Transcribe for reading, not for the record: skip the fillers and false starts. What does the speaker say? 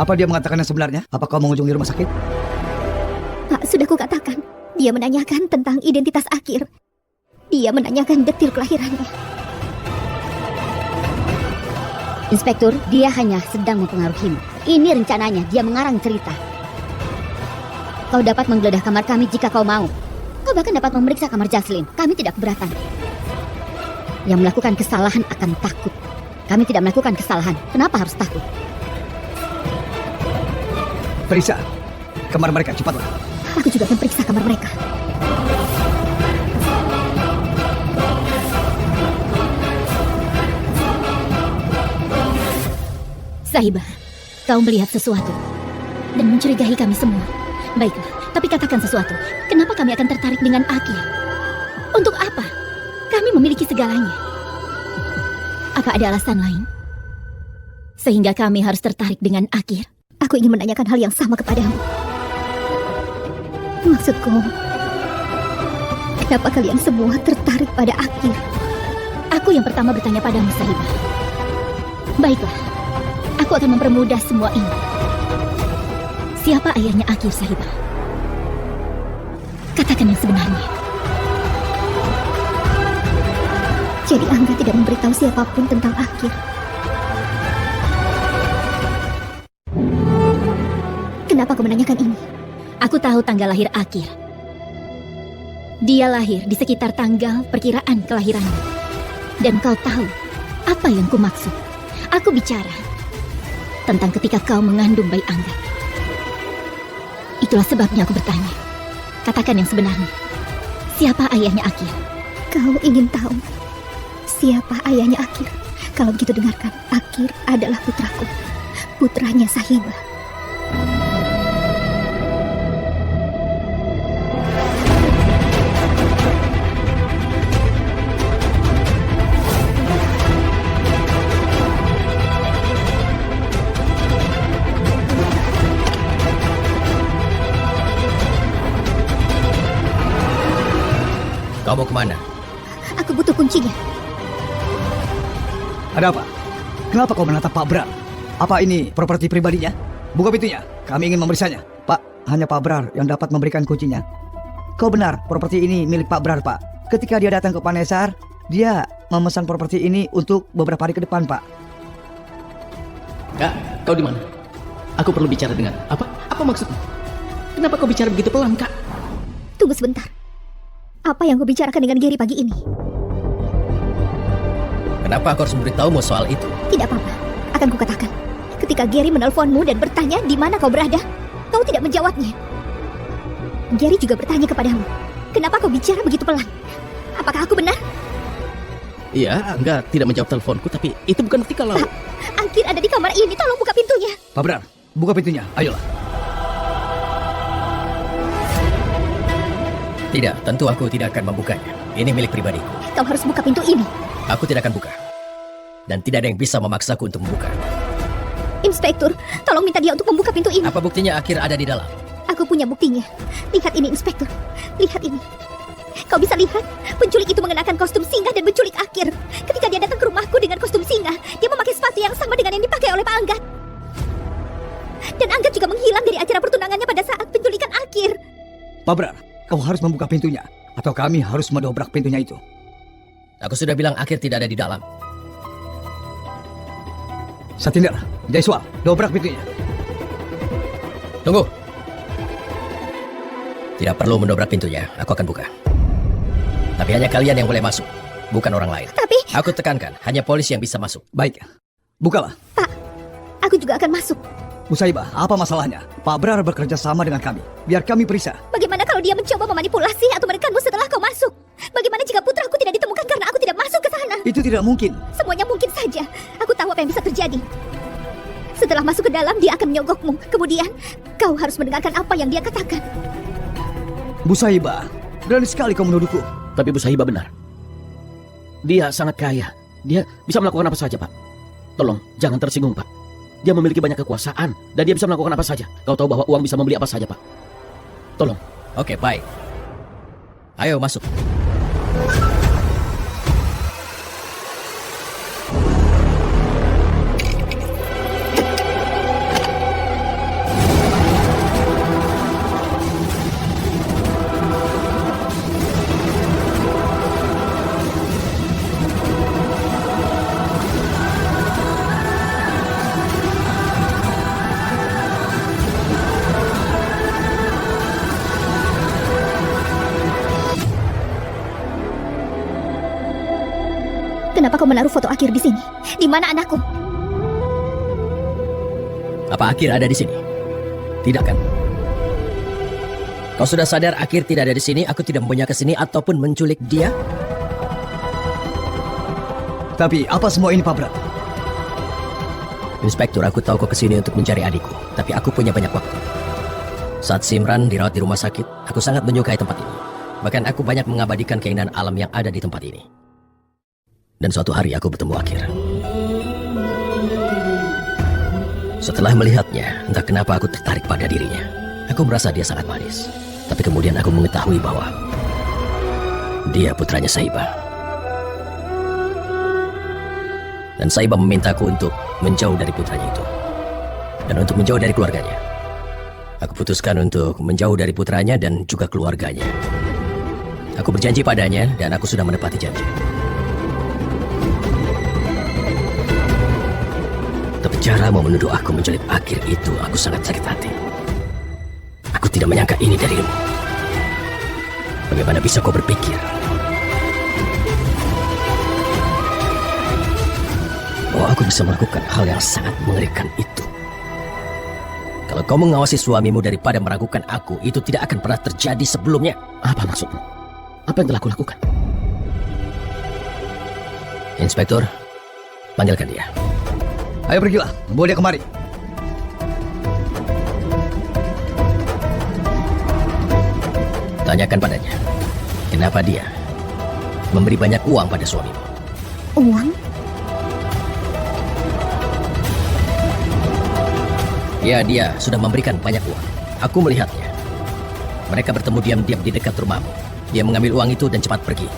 Apa dia mengatakan yang sebenarnya? Apa kau mengunjungi rumah sakit? Pak, sudah kukatakan. Dia menanyakan tentang identitas Akir. Dia menanyakan detil kelahirannya. Inspektur, dia hanya sedang mempengaruhimu. Ini rencananya, dia mengarang cerita. Kau dapat menggeledah kamar kami jika kau mau. Kau bahkan dapat memeriksa kamar Jaslyn. Kami tidak keberatan. Yang melakukan kesalahan akan takut. Kami tidak melakukan kesalahan. Kenapa harus takut? Periksa kamar mereka, cepatlah. Aku juga akan periksa kamar mereka. Sahibah, kau melihat sesuatu dan mencurigai kami semua. Baiklah, tapi katakan sesuatu. Kenapa kami akan tertarik dengan Akir? Untuk apa? Kami memiliki segalanya. Apa ada alasan lain? Sehingga kami harus tertarik dengan Akir? Aku ingin menanyakan hal yang sama kepadamu. Maksudku, kenapa kalian semua tertarik pada Akir? Aku yang pertama bertanya padamu, Sahibah. Baiklah, aku akan mempermudah semua ini. Siapa ayahnya Akir, Sahibah? Katakan yang sebenarnya. Jadi Angga tidak memberitahu siapapun tentang Akir. Kenapa kau menanyakan ini? Aku tahu tanggal lahir Akir. Dia lahir di sekitar tanggal perkiraan kelahirannya. Dan kau tahu apa yang ku maksud. Aku bicara tentang ketika kau mengandung bayi Angga. Itulah sebabnya aku bertanya. Katakan yang sebenarnya. Siapa ayahnya Akir? Kau ingin tahu siapa ayahnya Akir? Kalau begitu dengarkan, Akir adalah putraku. Putranya Sahibah. Kau mau kemana? Aku butuh kuncinya. Ada apa? Kenapa kau menatap Pak Brar? Apa ini properti pribadinya? Buka pintunya, kami ingin memeriksanya. Pak, hanya Pak Brar yang dapat memberikan kuncinya. Kau benar, properti ini milik Pak Brar, Pak. Ketika dia datang ke Panesar, dia memesan properti ini untuk beberapa hari ke depan, Pak. Kak, kau di mana? Aku perlu bicara dengan... Apa maksudmu? Kenapa kau bicara begitu pelan, Kak? Tunggu sebentar. Apa yang kau bicarakan dengan Gary pagi ini? Kenapa aku harus memberitahumu soal itu? Tidak apa-apa, akan kukatakan. Ketika Gary menelponmu dan bertanya di mana kau berada, kau tidak menjawabnya. Gary juga bertanya kepadamu, kenapa kau bicara begitu pelan? Apakah aku benar? Iya, Angga tidak menjawab teleponku, tapi itu bukan berarti kalau... Pak, Akir ada di kamar ini, tolong buka pintunya. Pak Brar, buka pintunya, ayolah. Tidak, tentu aku tidak akan membukanya. Ini milik pribadiku. Kau harus buka pintu ini. Aku tidak akan buka. Dan tidak ada yang bisa memaksaku untuk membuka. Inspektur, tolong minta dia untuk membuka pintu ini. Apa buktinya Akir ada di dalam? Aku punya buktinya. Lihat ini, Inspektur. Lihat ini. Kau bisa lihat, penculik itu mengenakan kostum singa dan menculik Akir. Ketika dia datang ke rumahku dengan kostum singa, dia memakai sepatu yang sama dengan yang dipakai oleh Pak Anggat. Dan Anggat juga menghilang dari acara pertunangannya pada saat penculikan Akir. Pak Brar, kau harus membuka pintunya, atau kami harus mendobrak pintunya itu. Aku sudah bilang Akir tidak ada di dalam. Satinder, Jaiswal, dobrak pintunya. Tunggu. Tidak perlu mendobrak pintunya, aku akan buka. Tapi hanya kalian yang boleh masuk, bukan orang lain. Tapi... Aku tekankan, hanya polisi yang bisa masuk. Baik, bukalah. Pak, aku juga akan masuk. Bu Saibah, apa masalahnya? Pak Brar bekerja sama dengan kami. Biar kami periksa. Bagaimana kalau dia mencoba memanipulasi atau menekanmu setelah kau masuk? Bagaimana jika putraku tidak ditemukan karena aku tidak masuk ke sana? Itu tidak mungkin. Semuanya mungkin saja. Aku tahu apa yang bisa terjadi. Setelah masuk ke dalam, dia akan menyogokmu. Kemudian, kau harus mendengarkan apa yang dia katakan. Bu Saibah, berani sekali kau menuduhku. Tapi Bu Sahibah benar. Dia sangat kaya. Dia bisa melakukan apa saja, Pak. Tolong, jangan tersinggung, Pak. Dia memiliki banyak kekuasaan, dan dia bisa melakukan apa saja. Kau tahu bahwa uang bisa membeli apa saja, Pak. Tolong. Oke, baik. Ayo masuk. Kenapa kau menaruh foto Akhir di sini? Di mana anakku? Apa Akhir ada di sini? Tidak kan? Kau sudah sadar Akhir tidak ada di sini, aku tidak mempunyai ke sini ataupun menculik dia? Tapi apa semua ini, Pak Brar? Inspektur, aku tahu kau kesini untuk mencari adikku, tapi aku punya banyak waktu. Saat Simran dirawat di rumah sakit, aku sangat menyukai tempat ini. Bahkan aku banyak mengabadikan keindahan alam yang ada di tempat ini. Dan suatu hari aku bertemu Akhir. Setelah melihatnya, entah kenapa aku tertarik pada dirinya. Aku merasa dia sangat manis. Tapi kemudian aku mengetahui bahwa dia putranya Saibah. Dan Saibah memintaku untuk menjauh dari putranya itu. Dan untuk menjauh dari keluarganya. Aku putuskan untuk menjauh dari putranya dan juga keluarganya. Aku berjanji padanya dan aku sudah menepati janji. Tapi caramu menuduh aku menculik Akhir itu, aku sangat sakit hati. Aku tidak menyangka ini darimu. Bagaimana bisa kau berpikir bahwa aku bisa melakukan hal yang sangat mengerikan itu? Kalau kau mengawasi suamimu daripada meragukan aku, itu tidak akan pernah terjadi sebelumnya. Apa maksudmu? Apa yang telah kulakukan? Inspektur, panggilkan dia. Ayo pergilah, bawa dia kemari. Tanyakan padanya, kenapa dia memberi banyak uang pada suamimu? Uang? Ya, dia sudah memberikan banyak uang. Aku melihatnya. Mereka bertemu diam-diam di dekat rumahmu. Dia mengambil uang itu dan cepat pergi.